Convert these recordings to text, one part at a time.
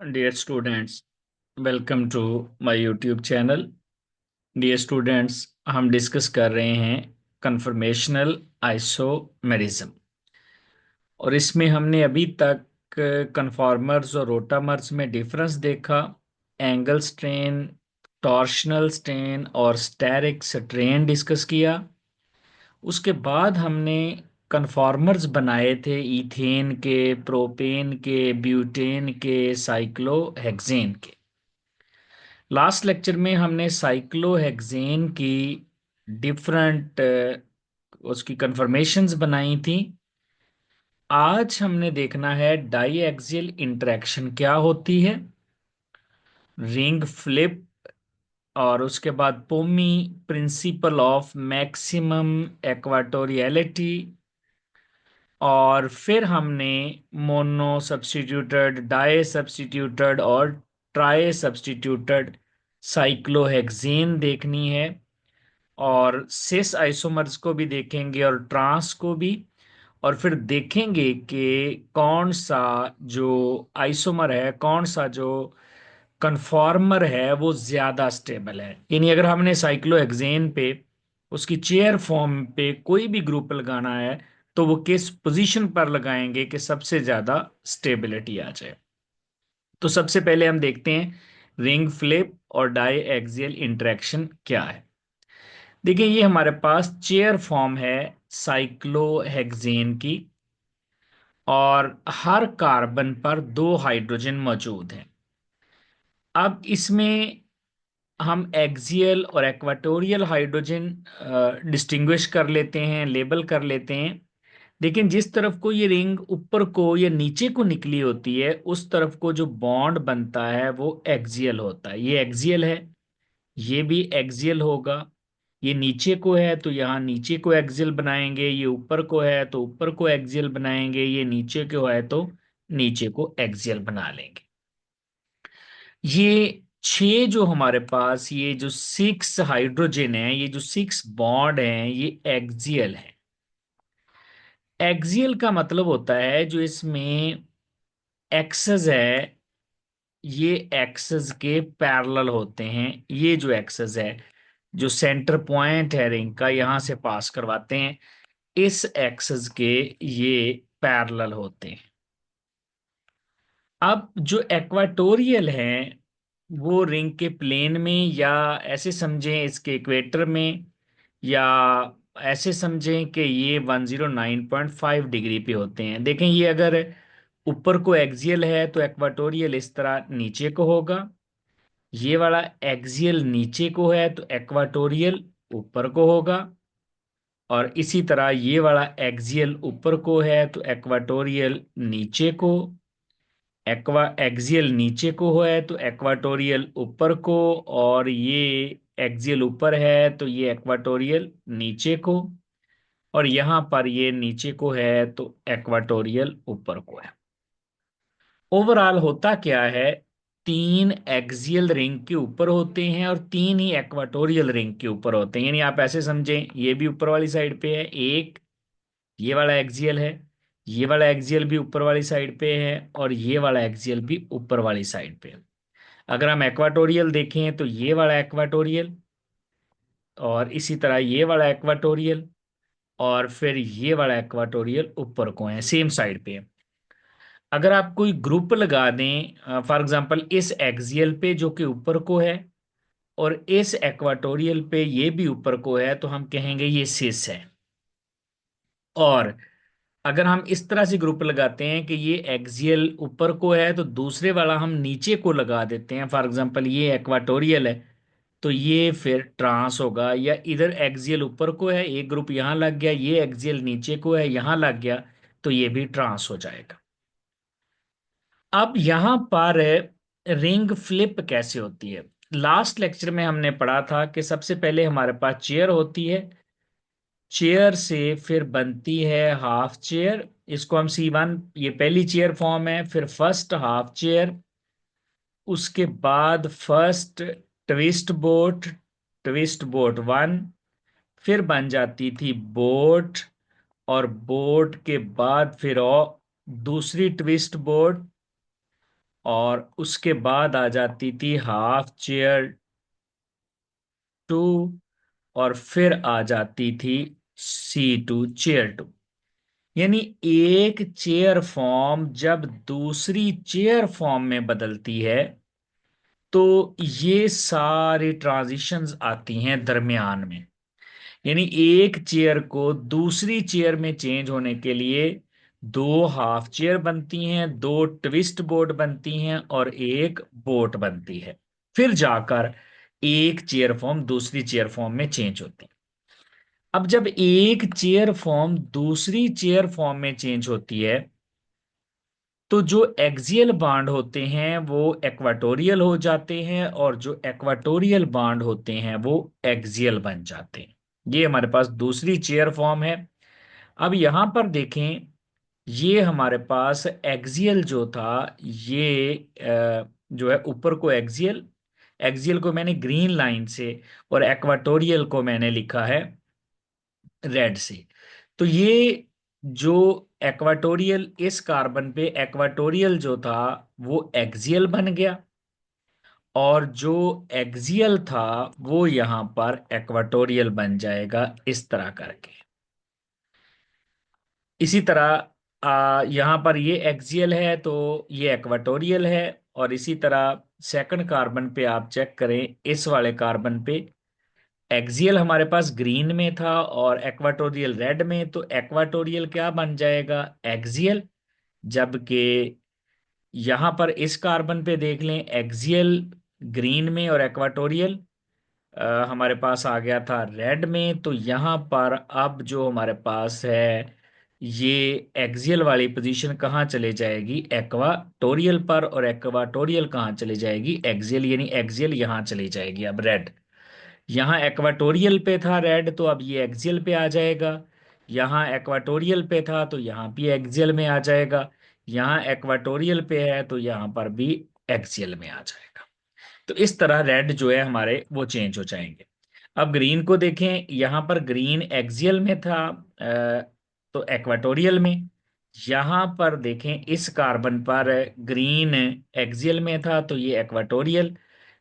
Dear students, welcome to my YouTube channel. Dear students, हम discuss कर रहे हैं कन्फर्मेशनल आइसोमेरिज्म और इसमें हमने अभी तक कन्फॉर्मर्स और रोटामर्स में डिफरेंस देखा, एंगल स्ट्रेन, टॉर्शनल स्ट्रेन और स्टेरिक स्ट्रेन डिस्कस किया। उसके बाद हमने कन्फॉर्मर्स बनाए थे इथेन के, प्रोपेन के, ब्यूटेन के, साइक्लोहेक्सेन के। लास्ट लेक्चर में हमने साइक्लोहेक्सेन की डिफरेंट उसकी कन्फर्मेशंस बनाई थी। आज हमने देखना है डाई एक्सियल इंटरेक्शन क्या होती है, रिंग फ्लिप, और उसके बाद पोमी प्रिंसिपल ऑफ मैक्सिमम एक्वाटोरियलिटी, और फिर हमने मोनो सब्स्टिट्यूटेड, डाई सब्स्टिट्यूटेड और ट्राई सब्स्टिट्यूटेड साइक्लोहेक्सेन देखनी है, और सिस आइसोमर्स को भी देखेंगे और ट्रांस को भी। और फिर देखेंगे कि कौन सा जो आइसोमर है, कौन सा जो कन्फॉर्मर है वो ज्यादा स्टेबल है। यानी अगर हमने साइक्लोहेक्सेन पे उसकी चेयर फॉर्म पे कोई भी ग्रुप लगाना है तो वो किस पोजीशन पर लगाएंगे कि सबसे ज्यादा स्टेबिलिटी आ जाए। तो सबसे पहले हम देखते हैं रिंग फ्लिप और डाई एक्सियल इंटरेक्शन क्या है। देखिए, ये हमारे पास चेयर फॉर्म है साइक्लोहेक्सेन की, और हर कार्बन पर दो हाइड्रोजन मौजूद हैं। अब इसमें हम एक्सियल और एक्वाटोरियल हाइड्रोजन डिस्टिंग्विश कर लेते हैं, लेबल कर लेते हैं। लेकिन जिस तरफ को ये रिंग ऊपर को या नीचे को निकली होती है उस तरफ को जो बॉन्ड बनता है वो एक्सियल होता है। ये एक्सियल है, ये भी एक्सियल होगा। ये नीचे को है तो यहाँ नीचे को एक्सियल बनाएंगे, ये ऊपर को है तो ऊपर को एक्सियल बनाएंगे, ये नीचे को है तो नीचे को एक्सियल बना लेंगे। ये छह जो हमारे पास ये जो सिक्स हाइड्रोजन है, ये जो सिक्स बॉन्ड हैं, ये एक्सियल है। एक्सियल का मतलब होता है जो इसमें एक्सेस है, ये एक्सेस के पैरेलल होते हैं। ये जो एक्सेस है, जो सेंटर पॉइंट है रिंग का, यहां से पास करवाते हैं, इस एक्सेस के ये पैरेलल होते हैं। अब जो एक्वाटोरियल हैं वो रिंग के प्लेन में, या ऐसे समझें इसके इक्वेटर में, या ऐसे समझें कि ये 109.5 डिग्री पे होते हैं। देखें, ये अगर ऊपर को एक्सियल है तो एक्वाटोरियल इस तरह नीचे को होगा, ये वाला एक्सियल नीचे को है तो एक्वाटोरियल ऊपर को होगा, और इसी तरह ये वाला एक्सियल ऊपर को है तो एक्वाटोरियल नीचे को, एक्सियल नीचे को है तो एक्वाटोरियल ऊपर को, और ये एक्सियल ऊपर है तो ये एक्वाटोरियल नीचे को, और यहां पर ये नीचे को है तो एक्वाटोरियल ऊपर को है। ओवरऑल होता क्या है, तीन एक्सियल रिंग के ऊपर होते हैं और तीन ही एक्वाटोरियल रिंग के ऊपर होते हैं। यानी आप ऐसे समझें, ये भी ऊपर वाली साइड पे है एक, ये वाला एक्सियल है, ये वाला एक्सियल भी ऊपर वाली साइड पे है, और ये वाला एक्सियल भी ऊपर वाली साइड पे है। अगर हम एक्वाटोरियल देखें तो ये वाला एक्वाटोरियल, और इसी तरह ये वाला एक्वाटोरियल, और फिर ये वाला एक्वाटोरियल ऊपर को है, सेम साइड पे है। अगर आप कोई ग्रुप लगा दें फॉर एग्जांपल इस एक्सियल पे जो कि ऊपर को है, और इस एक्वाटोरियल पे ये भी ऊपर को है, तो हम कहेंगे ये सिस है। और अगर हम इस तरह से ग्रुप लगाते हैं कि ये एक्सियल ऊपर को है तो दूसरे वाला हम नीचे को लगा देते हैं, फॉर एग्जांपल ये एक्वाटोरियल है तो ये फिर ट्रांस होगा। या इधर एक्सियल ऊपर को है, एक ग्रुप यहाँ लग गया, ये एक्सियल नीचे को है यहाँ लग गया, तो ये भी ट्रांस हो जाएगा। अब यहां पर रिंग फ्लिप कैसे होती है। लास्ट लेक्चर में हमने पढ़ा था कि सबसे पहले हमारे पास चेयर होती है, चेयर से फिर बनती है हाफ चेयर, इसको हम C1, ये पहली चेयर फॉर्म है, फिर फर्स्ट हाफ चेयर, उसके बाद फर्स्ट ट्विस्ट बोट 1, फिर बन जाती थी बोट, और बोट के बाद फिर और दूसरी ट्विस्ट बोट, और उसके बाद आ जाती थी हाफ चेयर टू, और फिर आ जाती थी C2 चेयर 2। यानी एक चेयर फॉर्म जब दूसरी चेयर फॉर्म में बदलती है तो ये सारी ट्रांजिशंस आती हैं दरमियान में। यानी एक चेयर को दूसरी चेयर में चेंज होने के लिए दो हाफ चेयर बनती हैं, दो ट्विस्ट बोट बनती हैं और एक बोट बनती है, फिर जाकर एक चेयर फॉर्म दूसरी चेयर फॉर्म में चेंज होती है। अब जब एक चेयर फॉर्म दूसरी चेयर फॉर्म में चेंज होती है तो जो एक्सियल बाड होते हैं वो एक्वाटोरियल हो जाते हैं, और जो एक्वाटोरियल बाड होते हैं वो एक्सियल बन जाते हैं। ये हमारे पास दूसरी चेयर फॉर्म है। अब यहां पर देखें, ये हमारे पास एक्सियल जो था, ये जो है ऊपर को एक्सियल, एक्सियल को मैंने ग्रीन लाइन से और एक्वाटोरियल को मैंने लिखा है रेड से। तो ये जो एक्वाटोरियल, इस कार्बन पे एक्वाटोरियल जो था वो एक्सियल बन गया, और जो एक्सियल था वो यहां पर एक्वाटोरियल बन जाएगा इस तरह करके। इसी तरह यहां पर ये एक्सियल है तो ये एक्वाटोरियल है, और इसी तरह सेकंड कार्बन पे आप चेक करें, इस वाले कार्बन पे एक्सियल हमारे पास ग्रीन में था और एक्वाटोरियल रेड में, तो एक्वाटोरियल क्या बन जाएगा, एक्सियल। जबकि यहां पर इस कार्बन पे देख लें, एक्सियल ग्रीन में और एक्वाटोरियल हमारे पास आ गया था रेड में। तो यहां पर अब जो हमारे पास है, ये एक्सियल वाली पोजीशन कहाँ चले जाएगी, एक्वाटोरियल पर, और एक्वाटोरियल कहाँ चली जाएगी, एक्सियल। यानी एक्सियल यहां चली जाएगी। अब रेड यहाँ एक्वाटोरियल पे था रेड, तो अब ये एक्सियल पे आ जाएगा। यहाँ एक्वाटोरियल पे था तो यहाँ भी एक्सियल में आ जाएगा। यहाँ एक्वाटोरियल पे है तो यहाँ पर भी एक्सियल में आ जाएगा। तो इस तरह रेड जो है हमारे वो चेंज हो जाएंगे। अब ग्रीन को देखें, यहाँ पर ग्रीन एक्सियल में था तो एक्वाटोरियल में। यहाँ पर देखें, इस कार्बन पर ग्रीन एक्सियल में था तो ये एक्वाटोरियल।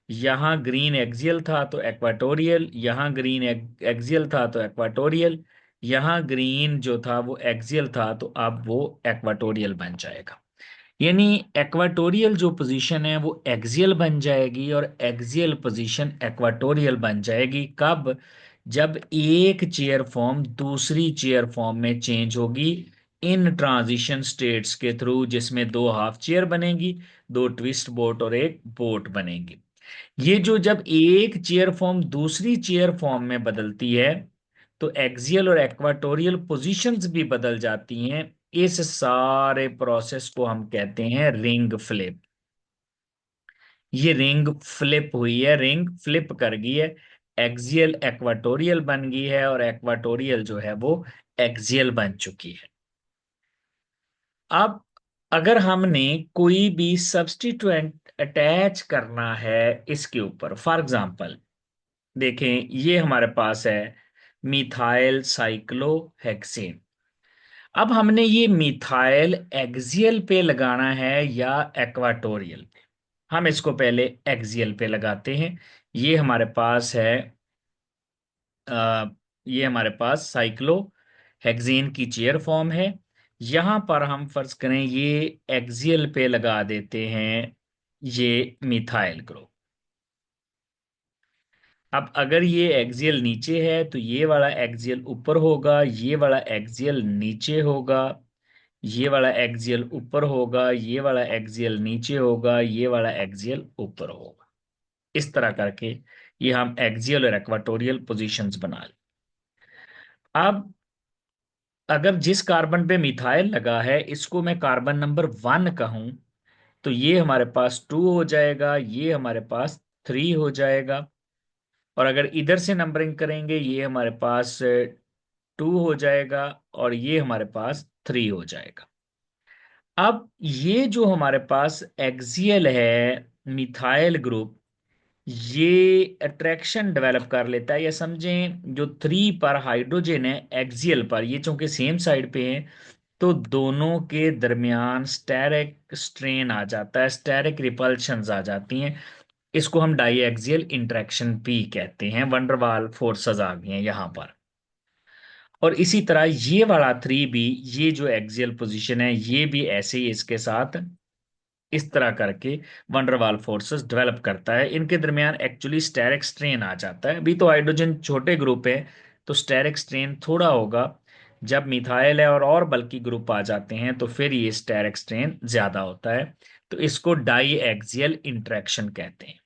यहाँ ग्रीन एक्सियल था तो एक्वाटोरियल, यहाँ ग्रीन एक्सियल था तो एक्वाटोरियल, यहाँ ग्रीन जो था वो एक्सियल था तो अब वो एक्वाटोरियल बन जाएगा। यानी एक्वाटोरियल जो पोजीशन है वो एक्सियल बन जाएगी और एक्सियल पोजीशन एक्वाटोरियल बन जाएगी। कब? जब एक चेयर फॉर्म दूसरी चेयर फॉर्म में चेंज होगी इन ट्रांजिशन स्टेट्स के थ्रू, जिसमें दो हाफ चेयर बनेगी, दो ट्विस्ट बोट और एक बोट बनेगी। ये जो जब एक चेयर फॉर्म दूसरी चेयर फॉर्म में बदलती है तो एक्सियल और एक्वाटोरियल पोजीशंस भी बदल जाती हैं। इस सारे प्रोसेस को हम कहते हैं रिंग फ्लिप। ये रिंग फ्लिप हुई है, रिंग फ्लिप कर गई है। एक्सियल एक्वाटोरियल बन गई है और एक्वाटोरियल जो है वो एक्सियल बन चुकी है। अब अगर हमने कोई भी सब्स्टिट्यूएंट अटैच करना है इसके ऊपर, फॉर एग्जांपल देखें, ये हमारे पास है मिथाइल साइक्लोहेक्सेन। अब हमने ये मिथाइल एक्सियल पे लगाना है या एक्वाटोरियल पे। हम इसको पहले एक्सियल पे लगाते हैं। ये हमारे पास है अ, ये हमारे पास साइक्लोहेक्सेन की चेयर फॉर्म है। यहां पर हम फर्ज करें ये एक्सियल पे लगा देते हैं ये मिथाइल ग्रुप। अब अगर ये एक्सियल नीचे है तो ये वाला एक्सियल ऊपर होगा, ये वाला एक्सियल नीचे होगा, ये वाला एक्सियल ऊपर होगा, ये वाला एक्सियल नीचे होगा, ये वाला एक्सियल ऊपर होगा। इस तरह करके ये हम एक्सियल और एक्वाटोरियल पोजीशंस बना लें। अब अगर जिस कार्बन पे मिथाइल लगा है इसको मैं कार्बन नंबर 1 कहूं तो ये हमारे पास 2 हो जाएगा, ये हमारे पास 3 हो जाएगा। और अगर इधर से नंबरिंग करेंगे ये हमारे पास 2 हो जाएगा और ये हमारे पास 3 हो जाएगा। अब ये जो हमारे पास एक्सियल है मिथाइल ग्रुप, ये अट्रैक्शन डेवलप कर लेता है, या समझें जो 3 पर हाइड्रोजन है एक्सियल पर, ये चूंकि सेम साइड पे हैं तो दोनों के दरमियान स्टेरिक स्ट्रेन आ जाता है, स्टेरिक रिपल्शंस आ जाती हैं। इसको हम डाई एक्सियल इंटरेक्शन पी कहते हैं। वंडरवाल फोर्सेस आ गए हैं यहां पर। और इसी तरह ये वाला थ्री भी, ये जो एक्सियल पोजीशन है, ये भी ऐसे ही इसके साथ इस तरह करके वंडरवाल फोर्सेस डेवलप करता है। इनके दरमियान एक्चुअली स्टेरिक स्ट्रेन आ जाता है। अभी तो हाइड्रोजन छोटे ग्रुप है, तो स्टेरिक स्ट्रेन थोड़ा होगा। जब मिथाइल है और बल्कि ग्रुप आ जाते हैं तो फिर ये स्टेरिक स्ट्रेन ज्यादा होता है। तो इसको डाई एक्सियल इंटरेक्शन कहते हैं।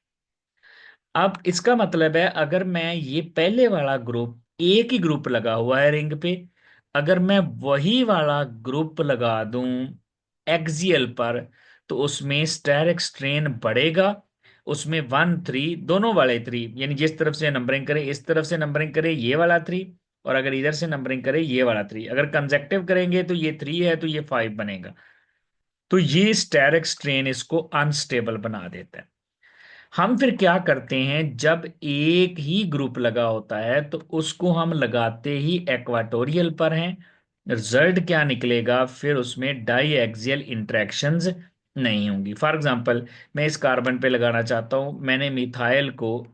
अब इसका मतलब है, अगर मैं ये पहले वाला ग्रुप, एक ही ग्रुप लगा हुआ है रिंग पे, अगर मैं वही वाला ग्रुप लगा दूं एक्सियल पर, तो उसमें स्टेरिक स्ट्रेन बढ़ेगा। उसमें 1 3 दोनों वाले थ्री, यानी जिस तरफ से नंबरिंग करें, इस तरफ से नंबरिंग करें ये वाला थ्री, और अगर इधर से नंबरिंग करें ये वाला थ्री, अगर कंजेक्टिव करेंगे तो ये 3 है तो ये 5 बनेगा। तो ये स्टेरिक स्ट्रेन इसको अनस्टेबल बना देता है। हम फिर क्या करते हैं, जब एक ही ग्रुप लगा होता है तो उसको हम लगाते ही एक्वाटोरियल पर हैं। रिजल्ट क्या निकलेगा, फिर उसमें डाई एक्सियल इंटरेक्शंस नहीं होंगी। फॉर एग्जांपल, मैं इस कार्बन पे लगाना चाहता हूं, मैंने मिथाइल को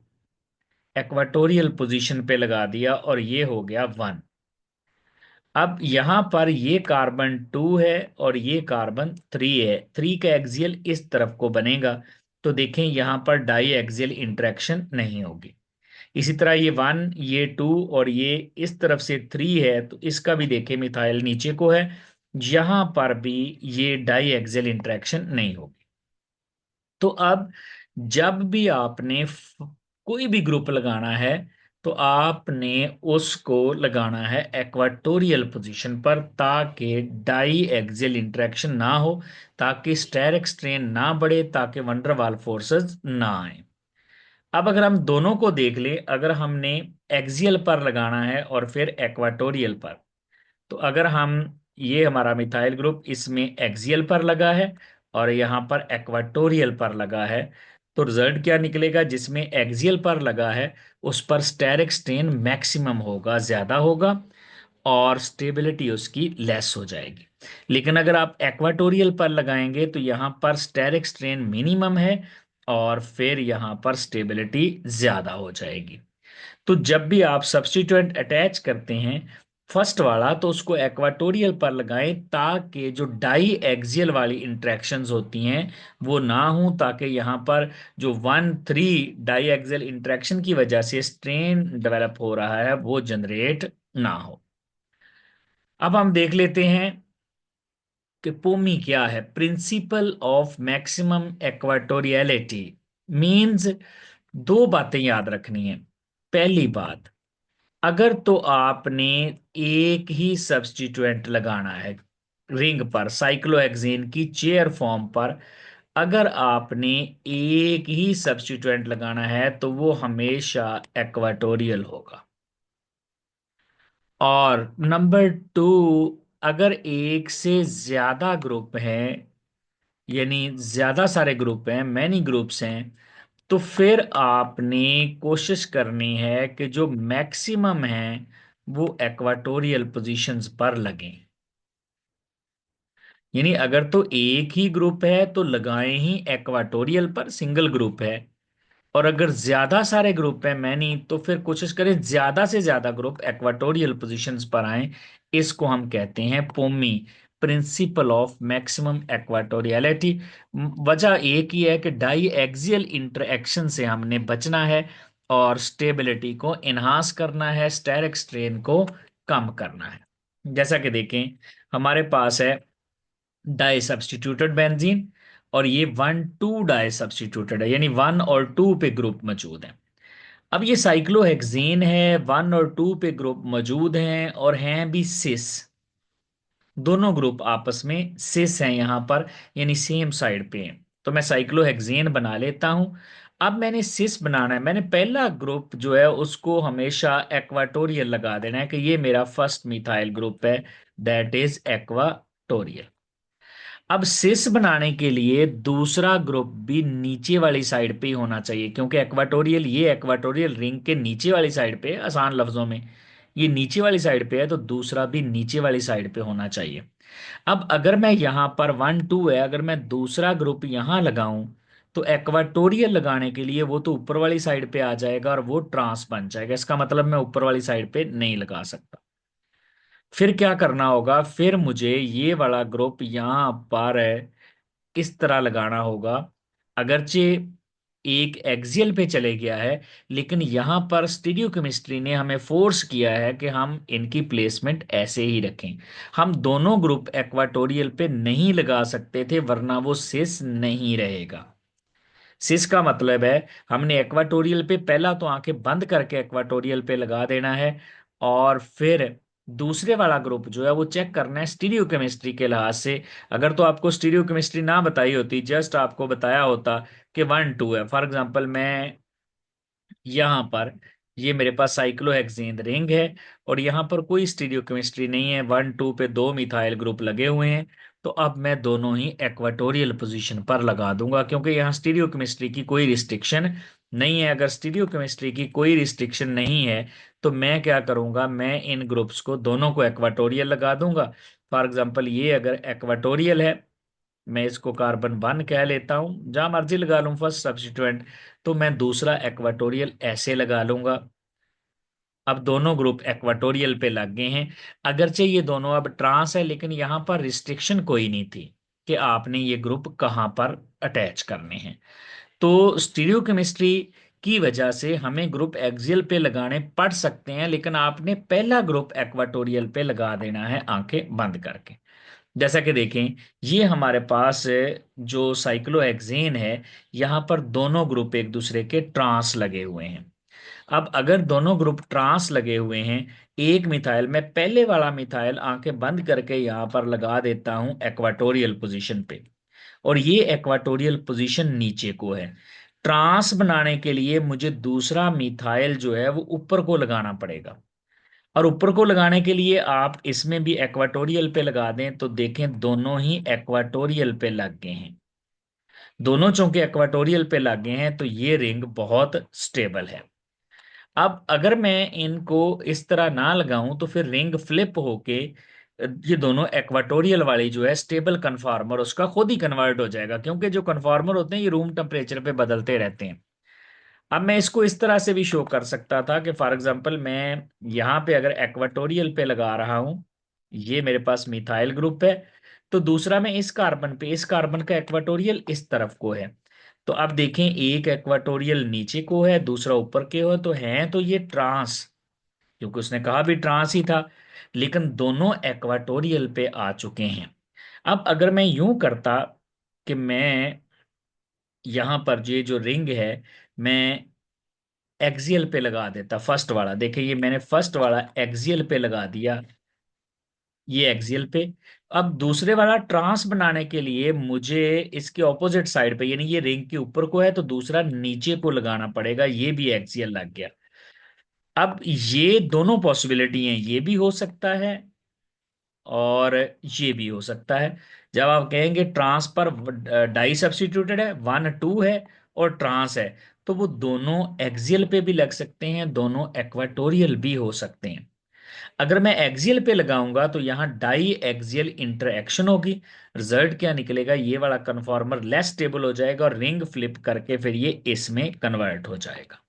एक्वाटोरियल पोजीशन पे लगा दिया और ये हो गया 1। अब यहां पर ये कार्बन 2 है और ये कार्बन 3 है। 3 का एक्सियल इस तरफ को बनेगा, तो देखें यहां पर डाई एक्सियल इंटरेक्शन नहीं होगी। इसी तरह ये 1, ये 2 और ये इस तरफ से 3 है, तो इसका भी देखें मिथाइल नीचे को है, यहां पर भी ये डाई एक्सियल इंटरेक्शन नहीं होगी। तो अब जब भी आपने कोई भी ग्रुप लगाना है, तो आपने उसको लगाना है एक्वाटोरियल पोजीशन पर, ताकि डाई एक्सियल इंटरेक्शन ना हो, ताकि स्टेरिक स्ट्रेन ना बढ़े, ताकि वंडरवाल फोर्सेस ना आए। अब अगर हम दोनों को देख लें, अगर हमने एक्सियल पर लगाना है और फिर एक्वाटोरियल पर, तो अगर हम, ये हमारा मिथाइल ग्रुप इसमें एक्सियल पर लगा है और यहाँ पर एक्वाटोरियल पर लगा है, तो रिजल्ट क्या निकलेगा, जिसमें एक्सियल पर लगा है उस पर स्टेरिक स्ट्रेन मैक्सिमम होगा, ज्यादा होगा, और स्टेबिलिटी उसकी लेस हो जाएगी। लेकिन अगर आप एक्वाटोरियल पर लगाएंगे तो यहाँ पर स्टेरिक स्ट्रेन मिनिमम है और फिर यहाँ पर स्टेबिलिटी ज्यादा हो जाएगी। तो जब भी आप सब्स्टिट्यूएंट अटैच करते हैं फर्स्ट वाला, तो उसको एक्वाटोरियल पर लगाएं, ताकि जो डाई एक्सियल वाली इंटरेक्शंस होती हैं वो ना हो, ताकि यहाँ पर जो 1 3 डाई एक्सियल इंटरेक्शन की वजह से स्ट्रेन डेवलप हो रहा है वो जनरेट ना हो। अब हम देख लेते हैं कि पोमी क्या है। प्रिंसिपल ऑफ मैक्सिमम एक्वाटोरियलिटी मींस, दो बातें याद रखनी है। पहली बात, अगर तो आपने एक ही सब्स्टिट्यूएंट लगाना है रिंग पर, साइक्लोहेक्सेन की चेयर फॉर्म पर अगर आपने एक ही सब्स्टिट्यूएंट लगाना है तो वो हमेशा एक्वाटोरियल होगा। और नंबर 2, अगर एक से ज्यादा ग्रुप हैं, यानी ज्यादा सारे ग्रुप हैं, मैनी ग्रुप्स हैं, तो फिर आपने कोशिश करनी है कि जो मैक्सिमम है वो एक्वाटोरियल पोजीशंस पर लगें। यानी अगर तो एक ही ग्रुप है तो लगाएं ही एक्वाटोरियल पर, सिंगल ग्रुप है। और अगर ज्यादा सारे ग्रुप हैं मैनी, तो फिर कोशिश करें ज्यादा से ज्यादा ग्रुप एक्वाटोरियल पोजीशंस पर आए। इसको हम कहते हैं पोमी, प्रिंसिपल ऑफ मैक्सिमम एक्वाटोरियलिटी। वजह एक ही है कि डाई एक्सियल इंटरेक्शन से हमने बचना है और स्टेबिलिटी को इनहांस करना है, स्टेरिक स्ट्रेन को कम करना है। जैसा कि देखें, हमारे पास है डाई सब्स्टिट्यूटेड बेंजीन, और ये 1 2 डाई सब्स्टिट्यूटेड है, यानी 1 और 2 पे ग्रुप मौजूद है। अब ये साइक्लोहेक्सेन है, 1 और 2 पे ग्रुप मौजूद हैं और हैं भी सिस। दोनों ग्रुप आपस में सिस हैं यहाँ पर, यानी सेम साइड पे हैं। तो मैं साइक्लोहेक्सेन बना लेता हूं। अब मैंने सिस बनाना है, मैंने पहला ग्रुप जो है उसको हमेशा एक्वाटोरियल लगा देना है कि ये मेरा फर्स्ट मिथाइल ग्रुप है, दैट इज एक्वाटोरियल। अब सिस बनाने के लिए दूसरा ग्रुप भी नीचे वाली साइड पे ही होना चाहिए, क्योंकि एक्वाटोरियल, ये एक्वाटोरियल रिंग के नीचे वाली साइड पे है। आसान लफ्जों में, ये नीचे वाली साइड पे है, तो दूसरा भी नीचे वाली साइड पे होना चाहिए। अब अगर मैं यहाँ पर 1 2 है, अगर मैं दूसरा ग्रुप यहाँ लगाऊं तो एक्वाटोरियल लगाने के लिए वो तो ऊपर वाली साइड पे आ जाएगा और वो ट्रांस बन जाएगा। इसका मतलब मैं ऊपर वाली साइड पे नहीं लगा सकता। फिर क्या करना होगा, फिर मुझे ये वाला ग्रुप यहाँ पर इस तरह लगाना होगा। अगरचे एक एक्सियल पे चले गया है, लेकिन यहाँ पर स्टीरियोकेमिस्ट्री ने हमें फोर्स किया है कि हम इनकी प्लेसमेंट ऐसे ही रखें। हम दोनों ग्रुप एक्वाटोरियल पे नहीं लगा सकते थे, वरना वो सिस नहीं रहेगा। सिस का मतलब है हमने एक्वाटोरियल पे पहला तो आंखें बंद करके एक्वाटोरियल पे लगा देना है, और फिर दूसरे वाला ग्रुप जो है वो चेक करना है स्टीरियो केमिस्ट्री के लिहाज से। अगर तो आपको स्टीरियो केमिस्ट्री ना बताई होती, जस्ट आपको बताया होता कि 1 2 है, फॉर एग्जांपल मैं यहाँ पर, ये मेरे पास साइक्लोहेक्सेन रिंग है और यहाँ पर कोई स्टीरियोकेमिस्ट्री नहीं है, 1 2 पे दो मिथाइल ग्रुप लगे हुए हैं, तो अब मैं दोनों ही एक्वाटोरियल पोजीशन पर लगा दूंगा, क्योंकि यहाँ स्टीरियोकेमिस्ट्री की कोई रिस्ट्रिक्शन नहीं है। अगर स्टीरियोकेमिस्ट्री की कोई रिस्ट्रिक्शन नहीं है तो मैं क्या करूंगा, मैं इन ग्रुप्स को दोनों को एक्वाटोरियल लगा दूंगा। फॉर एग्जाम्पल ये अगर एक्वाटोरियल है, मैं इसको कार्बन 1 कह लेता हूं, जहां मर्जी लगा लूं फर्स्ट सब्स्टिट्यूएंट, तो मैं दूसरा एक्वाटोरियल ऐसे लगा लूंगा। अब दोनों ग्रुप एक्वाटोरियल पे लग गए हैं। अगरचे ये दोनों अब ट्रांस है, लेकिन यहां पर रिस्ट्रिक्शन कोई नहीं थी कि आपने ये ग्रुप कहां पर अटैच करने हैं। तो स्टीरियोकेमिस्ट्री की वजह से हमें ग्रुप एक्सियल पे लगाने पड़ सकते हैं, लेकिन आपने पहला ग्रुप एक्वाटोरियल पे लगा देना है आंखें बंद करके। जैसा कि देखें, ये हमारे पास जो साइक्लोहेक्सेन है, यहाँ पर दोनों ग्रुप एक दूसरे के ट्रांस लगे हुए हैं। अब अगर दोनों ग्रुप ट्रांस लगे हुए हैं, एक मिथाइल, मैं पहले वाला मिथाइल आंखें बंद करके यहाँ पर लगा देता हूं एक्वाटोरियल पोजीशन पे, और ये एक्वाटोरियल पोजीशन नीचे को है। ट्रांस बनाने के लिए मुझे दूसरा मिथाइल जो है वो ऊपर को लगाना पड़ेगा, और ऊपर को लगाने के लिए आप इसमें भी एक्वाटोरियल पे लगा दें तो देखें दोनों ही एक्वाटोरियल पे लग गए हैं। दोनों चूंकि एक्वाटोरियल पे लग गए हैं तो ये रिंग बहुत स्टेबल है। अब अगर मैं इनको इस तरह ना लगाऊं तो फिर रिंग फ्लिप होके ये दोनों एक्वाटोरियल वाली जो है स्टेबल कन्फॉर्मर उसका खुद ही कन्वर्ट हो जाएगा, क्योंकि जो कन्फॉर्मर होते हैं ये रूम टेम्परेचर पे बदलते रहते हैं। अब मैं इसको इस तरह से भी शो कर सकता था कि फॉर एग्जांपल मैं यहाँ पे अगर एक्वाटोरियल पे लगा रहा हूँ, ये मेरे पास मिथाइल ग्रुप है, तो दूसरा मैं इस कार्बन पे, इस कार्बन का एक्वाटोरियल इस तरफ को है। तो अब देखें, एक एक्वाटोरियल नीचे को है, दूसरा ऊपर के हो, तो है तो ये ट्रांस, क्योंकि उसने कहा भी ट्रांस ही था, लेकिन दोनों एक्वाटोरियल पे आ चुके हैं। अब अगर मैं यूं करता कि मैं यहाँ पर ये जो रिंग है, मैं एक्सियल पे लगा देता फर्स्ट वाला, देखिए ये मैंने फर्स्ट वाला एक्सियल पे लगा दिया, ये एक्सियल पे। अब दूसरे वाला ट्रांस बनाने के लिए मुझे इसके ऑपोजिट साइड पे, यानी ये रिंग के ऊपर को है तो दूसरा नीचे को लगाना पड़ेगा, ये भी एक्सियल लग गया। अब ये दोनों पॉसिबिलिटी हैं, ये भी हो सकता है और ये भी हो सकता है। जब आप कहेंगे ट्रांस पर डाई सब्स्टिट्यूटेड है, 1 2 है और ट्रांस है, तो वो दोनों एक्सियल पे भी लग सकते हैं, दोनों एक्वाटोरियल भी हो सकते हैं। अगर मैं एक्सियल पे लगाऊंगा तो यहाँ डाई एक्सियल इंटरएक्शन होगी। रिजल्ट क्या निकलेगा, ये वाला कन्फॉर्मर लेस स्टेबल हो जाएगा और रिंग फ्लिप करके फिर ये इसमें कन्वर्ट हो जाएगा।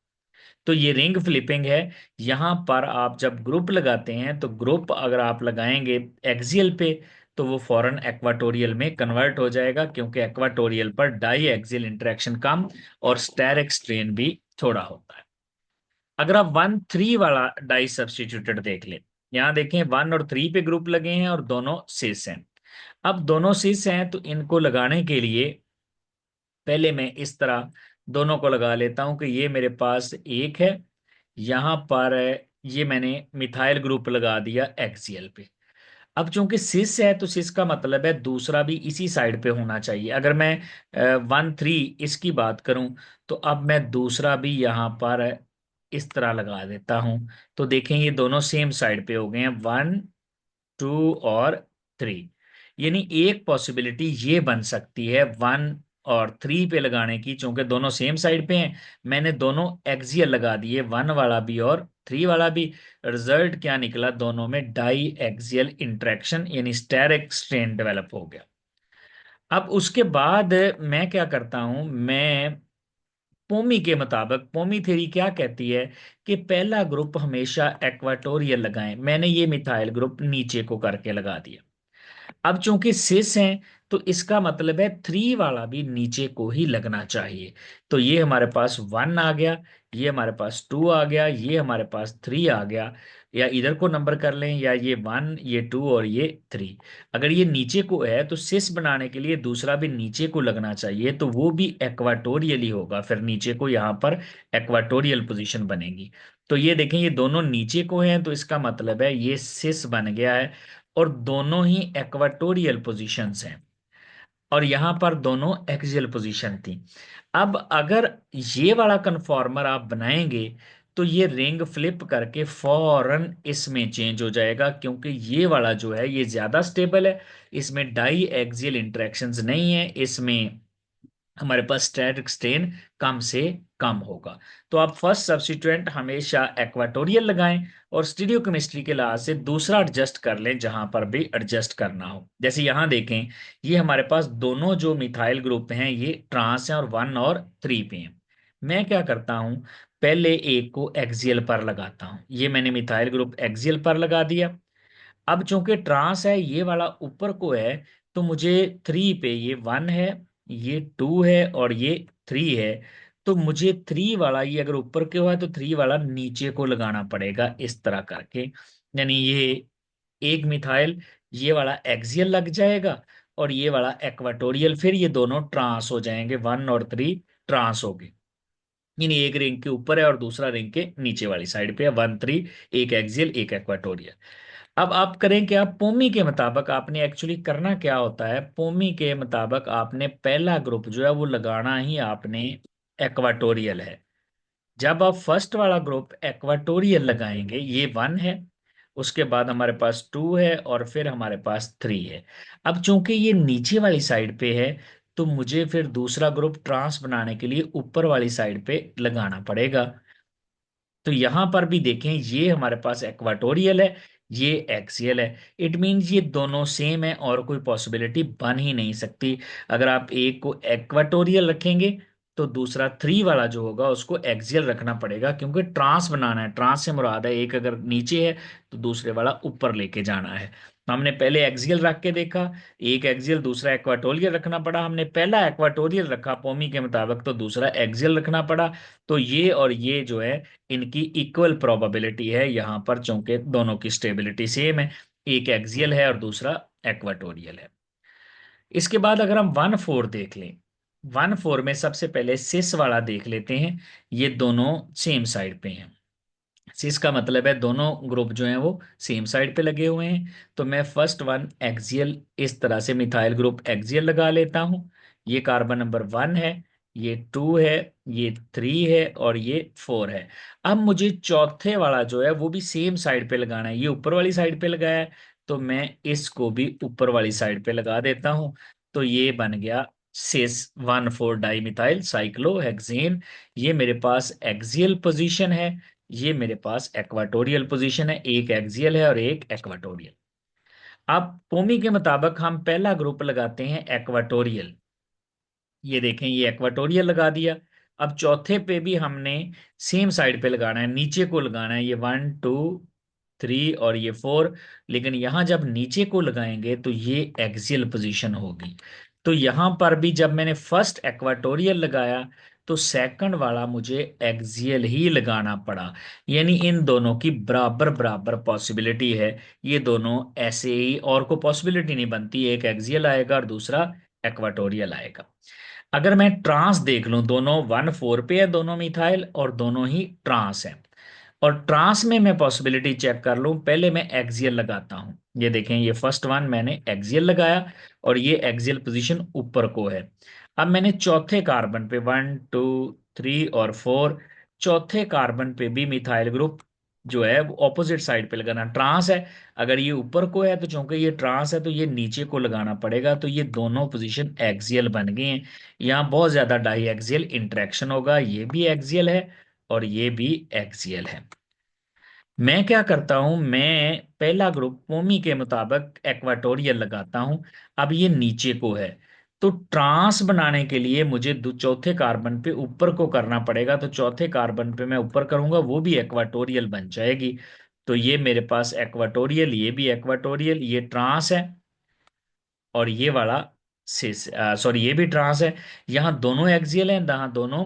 तो ये रिंग फ्लिपिंग है। यहाँ पर आप जब ग्रुप लगाते हैं तो ग्रुप अगर आप लगाएंगे एक्सियल पे तो वो फॉरन एक्वाटोरियल में कन्वर्ट हो जाएगा, क्योंकि एक्वाटोरियल पर डाई एक्सियल इंटरेक्शन कम और स्टेरिक स्ट्रेन भी थोड़ा होता है। अगर आप 1 3 वाला डाई सब्स्टिट्यूटेड देख लें, यहाँ देखें 1 और 3 पे ग्रुप लगे हैं और दोनों सिस हैं। अब दोनों सिस हैं तो इनको लगाने के लिए पहले मैं इस तरह दोनों को लगा लेता हूं कि ये मेरे पास एक है, यहाँ पर ये मैंने मिथाइल ग्रुप लगा दिया एक्सियल पे। अब चूंकि सिस है तो सिस का मतलब है दूसरा भी इसी साइड पे होना चाहिए। अगर मैं 1 3 इसकी बात करूं तो अब मैं दूसरा भी यहाँ पर इस तरह लगा देता हूं, तो देखें ये दोनों सेम साइड पे हो गए हैं, 1 2 और 3। यानी एक पॉसिबिलिटी ये बन सकती है, 1 और 3 पे लगाने की, चूंकि दोनों सेम साइड पे हैं, मैंने दोनों एक्सियल लगा दिए, 1 वाला भी और 3 वाला भी। रिजल्ट क्या निकला, दोनों में डाई एक्सियल इंटरेक्शन यानी स्टेरिक स्ट्रेन डेवलप हो गया। अब उसके बाद मैं क्या करता हूं, मैं पोमी के मुताबिक, पोमी थ्योरी क्या कहती है कि पहला ग्रुप हमेशा एक्वाटोरियल लगाएं। मैंने ये मिथाइल ग्रुप नीचे को करके लगा दिया। अब चूंकि सिस हैं, तो इसका मतलब है 3 वाला भी नीचे को ही लगना चाहिए। तो ये हमारे पास 1 आ गया, ये हमारे पास 2 आ गया, ये हमारे पास 3 आ गया। या इधर को नंबर कर लें, या ये 1, ये 2 और ये 3। अगर ये नीचे को है तो सिस बनाने के लिए दूसरा भी नीचे को लगना चाहिए, तो वो भी एक्वाटोरियल ही होगा, फिर नीचे को यहाँ पर एक्वाटोरियल पोजीशन बनेगी। तो ये देखें, ये दोनों नीचे को हैं, तो इसका मतलब है ये सिस बन गया है, और दोनों ही एक्वाटोरियल पोजीशंस हैं, और यहां पर दोनों एक्सियल पोजीशन थी। अब अगर ये वाला कन्फॉर्मर आप बनाएंगे, तो ये रिंग फ्लिप करके फौरन इसमें चेंज हो जाएगा, क्योंकि ये वाला जो है ये ज्यादा स्टेबल है, इसमें डाई एक्सियल इंटरेक्शंस नहीं है, इसमें हमारे पास स्टैटिक स्ट्रेन कम से कम होगा। तो आप फर्स्ट सब्स्टिट्यूएंट हमेशा एक्वाटोरियल लगाएं, और स्टीरियोकेमिस्ट्री के लिहाज से दूसरा एडजस्ट कर लें जहां पर भी एडजस्ट करना हो। जैसे यहां देखें, ये हमारे पास दोनों जो मिथाइल ग्रुप हैं ये ट्रांस हैं, और 1 और 3 पे हैं। मैं क्या करता हूं, पहले एक को एक्सियल पर लगाता हूं, ये मैंने मिथाइल ग्रुप एक्सियल पर लगा दिया। अब चूंकि ट्रांस है, ये वाला ऊपर को है, तो मुझे 3 पे, ये 1 है, ये 2 है और ये 3 है, तो मुझे 3 वाला, ये अगर ऊपर के हुआ है तो 3 वाला नीचे को लगाना पड़ेगा इस तरह करके। यानी ये एक मिथाइल, ये वाला एक्सियल लग जाएगा, और ये वाला एक्वाटोरियल, फिर ये दोनों ट्रांस हो जाएंगे, 1 और 3 ट्रांस हो गए। यानी एक रिंग के ऊपर है और दूसरा रिंग के नीचे वाली साइड पे है, 1, 3, एक एक्सियल एक एक्वाटोरियल। अब आप करें क्या, पोमी के मुताबिक आपने एक्चुअली करना क्या होता है, पोमी के मुताबिक आपने पहला ग्रुप जो है वो लगाना ही आपने एक्वाटोरियल है। जब आप फर्स्ट वाला ग्रुप एक्वाटोरियल लगाएंगे, ये 1 है, उसके बाद हमारे पास 2 है, और फिर हमारे पास 3 है। अब चूंकि ये नीचे वाली साइड पे है, तो मुझे फिर दूसरा ग्रुप ट्रांस बनाने के लिए ऊपर वाली साइड पे लगाना पड़ेगा। तो यहां पर भी देखें, ये हमारे पास एक्वाटोरियल है, ये एक्सियल है। इट मीन्स ये दोनों सेम है, और कोई पॉसिबिलिटी बन ही नहीं सकती। अगर आप एक को एक्वाटोरियल रखेंगे, तो दूसरा 3 वाला जो होगा उसको एक्सियल रखना पड़ेगा, क्योंकि ट्रांस बनाना है। ट्रांस से मुराद है एक अगर नीचे है तो दूसरे वाला ऊपर लेके जाना है। तो हमने पहले एक्सियल रख के देखा, एक एक्सियल, दूसरा एक्वाटोरियल रखना पड़ा। हमने पहला एक्वाटोरियल रखा पोमी के मुताबिक, तो दूसरा एक्सियल रखना पड़ा। तो ये और ये जो है, इनकी इक्वल प्रोबेबिलिटी है यहाँ पर, चूंकि दोनों की स्टेबिलिटी सेम है, एक एक्सियल है और दूसरा एक्वाटोरियल है। इसके बाद अगर हम 1, 4 देख लें, 1, 4 में सबसे पहले सिस वाला देख लेते हैं। ये दोनों सेम साइड पे हैं, सिस का मतलब है दोनों ग्रुप जो हैं वो सेम साइड पे लगे हुए हैं। तो मैं फर्स्ट वन एक्सियल, इस तरह से मिथाइल ग्रुप एक्सियल लगा लेता हूं। ये कार्बन नंबर 1 है, ये 2 है, ये 3 है और ये 4 है। अब मुझे चौथे वाला जो है वो भी सेम साइड पे लगाना है, ये ऊपर वाली साइड पे लगाया है, तो मैं इसको भी ऊपर वाली साइड पे लगा देता हूं। तो ये बन गया सिस 1, 4 डाई मिथाइल साइक्लोहेक्सेन। ये मेरे पास एक्सियल पोजीशन है, ये मेरे पास एक्वाटोरियल पोजीशन है, एक एक्सियल है और एक एक्वाटोरियल। अब पोमी के मुताबिक हम पहला ग्रुप लगाते हैं एक्वाटोरियल। ये देखें, ये एक्वाटोरियल लगा दिया। अब चौथे पे भी हमने सेम साइड पे लगाना है, नीचे को लगाना है, ये 1, 2, 3 और ये 4। लेकिन यहां जब नीचे को लगाएंगे तो ये एक्सियल पोजीशन होगी। तो यहां पर भी जब मैंने फर्स्ट एक्वाटोरियल लगाया, तो सेकंड वाला मुझे एक्सियल ही लगाना पड़ा। यानी इन दोनों की बराबर बराबर पॉसिबिलिटी है, ये दोनों ऐसे ही, और को पॉसिबिलिटी नहीं बनती, एक एक्सियल आएगा और दूसरा एक्वाटोरियल आएगा। अगर मैं ट्रांस देख लूं, दोनों 1, 4 पे है दोनों मिथाइल, और दोनों ही ट्रांस है। और ट्रांस में मैं पॉसिबिलिटी चेक कर लूं, पहले मैं एक्सियल लगाता हूं। ये देखें, ये फर्स्ट वन मैंने एक्सियल लगाया, और ये एक्सियल पोजीशन ऊपर को है। अब मैंने चौथे कार्बन पे 1, 2, 3 और 4, चौथे कार्बन पे भी मिथाइल ग्रुप जो है वो ऑपोजिट साइड पे लगाना। ट्रांस है, अगर ये ऊपर को है तो चूंकि ये ट्रांस है तो ये नीचे को लगाना पड़ेगा, तो ये दोनों पोजीशन एक्सियल बन गए हैं। यहाँ बहुत ज्यादा डाई एक्सियल इंटरेक्शन होगा, ये भी एक्सियल है और ये भी एक्सियल है। मैं क्या करता हूं, मैं पहला ग्रुप पोमी के मुताबिक एक्वाटोरियल लगाता हूं। अब ये नीचे को है, तो ट्रांस बनाने के लिए मुझे चौथे कार्बन पे ऊपर को करना पड़ेगा, तो चौथे कार्बन पे मैं ऊपर करूंगा, वो भी एक्वाटोरियल बन जाएगी। तो ये मेरे पास एक्वाटोरियल, ये भी एक्वाटोरियल, ये ट्रांस है और ये वाला सिस, सॉरी ये भी ट्रांस है। यहाँ दोनों एक्सियल हैं, यहाँ दोनों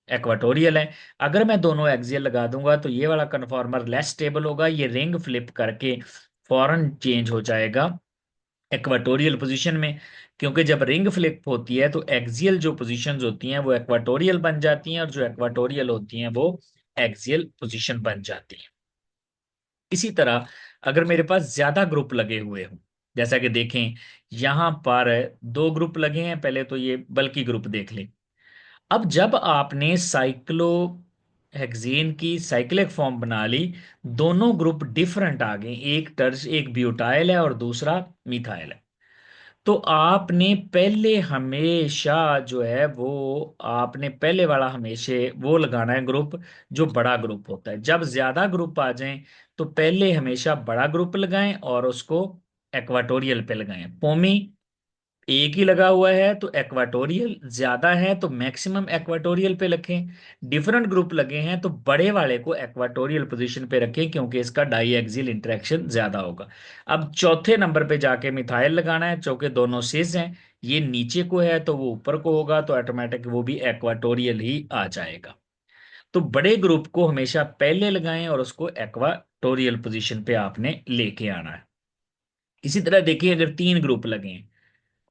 एक्वाटोरियल है। अगर मैं दोनों एक्सियल लगा दूंगा तो ये वाला कन्फॉर्मर लेस स्टेबल होगा, ये रिंग फ्लिप करके फौरन चेंज हो जाएगा एक्वाटोरियल पोजीशन में। क्योंकि जब रिंग फ्लिप होती है तो एक्सियल जो पोजीशंस होती हैं वो एक्वाटोरियल बन जाती हैं, और जो एक्वाटोरियल होती हैं वो एक्सियल पोजीशन बन जाती हैं। इसी तरह अगर मेरे पास ज्यादा ग्रुप लगे हुए हों, जैसा कि देखें यहां पर दो ग्रुप लगे हैं, पहले तो ये बल्कि ग्रुप देख लें। अब जब आपने साइक्लो हेक्सेन की साइक्लिक फॉर्म बना ली, दोनों ग्रुप डिफरेंट आ गए, एक टर्स एक ब्यूटाइल है और दूसरा मिथाइल है। तो आपने पहले हमेशा जो है वो आपने पहले वाला हमेशा वो लगाना है ग्रुप जो बड़ा ग्रुप होता है। जब ज्यादा ग्रुप आ जाएं तो पहले हमेशा बड़ा ग्रुप लगाएं और उसको एक्वाटोरियल पे लगाएं। पोमी एक ही लगा हुआ है तो एक्वाटोरियल, ज्यादा है तो मैक्सिमम एक्वाटोरियल पे रखें। डिफरेंट ग्रुप लगे हैं तो बड़े वाले को एक्वाटोरियल पोजीशन पे रखें, क्योंकि इसका डाई एक्सियल इंटरेक्शन ज्यादा होगा। अब चौथे नंबर पे जाके मिथाइल लगाना है, चूंकि दोनों सिस हैं, ये नीचे को है तो वो ऊपर को होगा, तो ऑटोमेटिक वो भी एक्वाटोरियल ही आ जाएगा। तो बड़े ग्रुप को हमेशा पहले लगाएं और उसको एक्वाटोरियल पोजीशन पे आपने लेके आना है। इसी तरह देखिए, अगर तीन ग्रुप लगे हैं,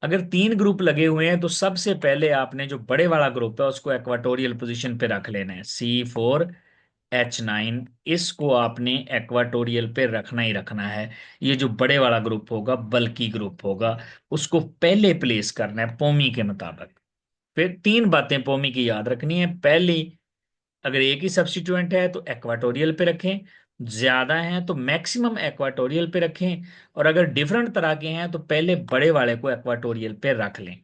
अगर तीन ग्रुप लगे हुए हैं तो सबसे पहले आपने जो बड़े वाला ग्रुप है उसको एक्वाटोरियल पोजीशन पे रख लेना है, C4H9। इसको आपने एक्वाटोरियल पे रखना ही रखना है। ये जो बड़े वाला ग्रुप होगा, बल्कि ग्रुप होगा, उसको पहले प्लेस करना है पोमी के मुताबिक। फिर तीन बातें पोमी की याद रखनी है। पहली, अगर एक ही सब्स्टिट्यूएंट है तो एक्वाटोरियल पे रखें, ज्यादा है तो मैक्सिमम एक्वाटोरियल पे रखें, और अगर डिफरेंट तरह के हैं तो पहले बड़े वाले को एक्वाटोरियल पे रख लें।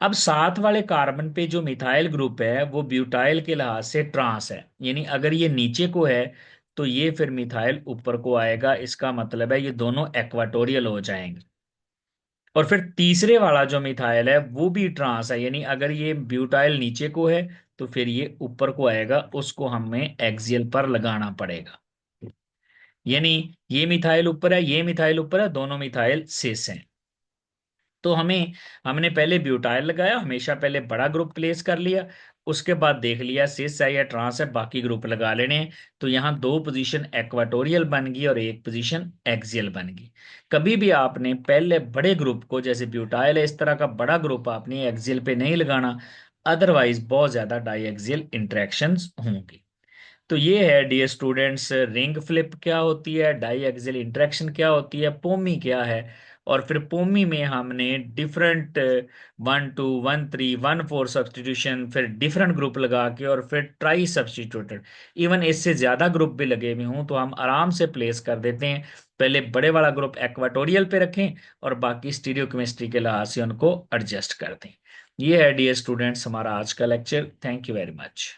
अब साथ वाले कार्बन पे जो मिथाइल ग्रुप है वो ब्यूटाइल के लिहाज से ट्रांस है, यानी अगर ये नीचे को है तो ये फिर मिथाइल ऊपर को आएगा, इसका मतलब है ये दोनों एक्वाटोरियल हो जाएंगे। और फिर तीसरे वाला जो मिथाइल है वो भी ट्रांस है, यानी अगर ये ब्यूटाइल नीचे को है तो फिर ये ऊपर को आएगा, उसको हमें एक्सियल पर लगाना पड़ेगा। यानी ये मिथाइल ऊपर है, ये मिथाइल ऊपर है, दोनों मिथाइल शेष हैं। तो हमने पहले ब्यूटाइल लगाया, हमेशा पहले बड़ा ग्रुप प्लेस कर लिया, उसके बाद देख लिया सिस है या ट्रांस है, बाकी ग्रुप लगा लेने हैं। तो यहाँ दो पोजीशन एक्वाटोरियल बन गई और एक पोजीशन एक्सियल बन गई। कभी भी आपने पहले बड़े ग्रुप को, जैसे ब्यूटाइल है इस तरह का बड़ा ग्रुप, आपने एक्सियल पे नहीं लगाना, अदरवाइज बहुत ज्यादा डाई एक्सियल इंटरेक्शंस होंगी। तो ये है डियर स्टूडेंट्स, रिंग फ्लिप क्या होती है, डाई एक्सियल इंटरेक्शन क्या होती है, पोमी क्या है। और फिर पोमी में हमने डिफरेंट 1 2 1 3 1 4 सब्सटीट्यूशन, फिर डिफरेंट ग्रुप लगा के, और फिर ट्राई सब्सटीट्यूटेड, इवन इससे ज्यादा ग्रुप भी लगे हुए हों तो हम आराम से प्लेस कर देते हैं। पहले बड़े वाला ग्रुप एक्वाटोरियल पे रखें और बाकी स्टीरियोकेमिस्ट्री के लिहाज से उनको एडजस्ट कर दें। ये है डियर स्टूडेंट्स हमारा आज का lecture. Thank you very much.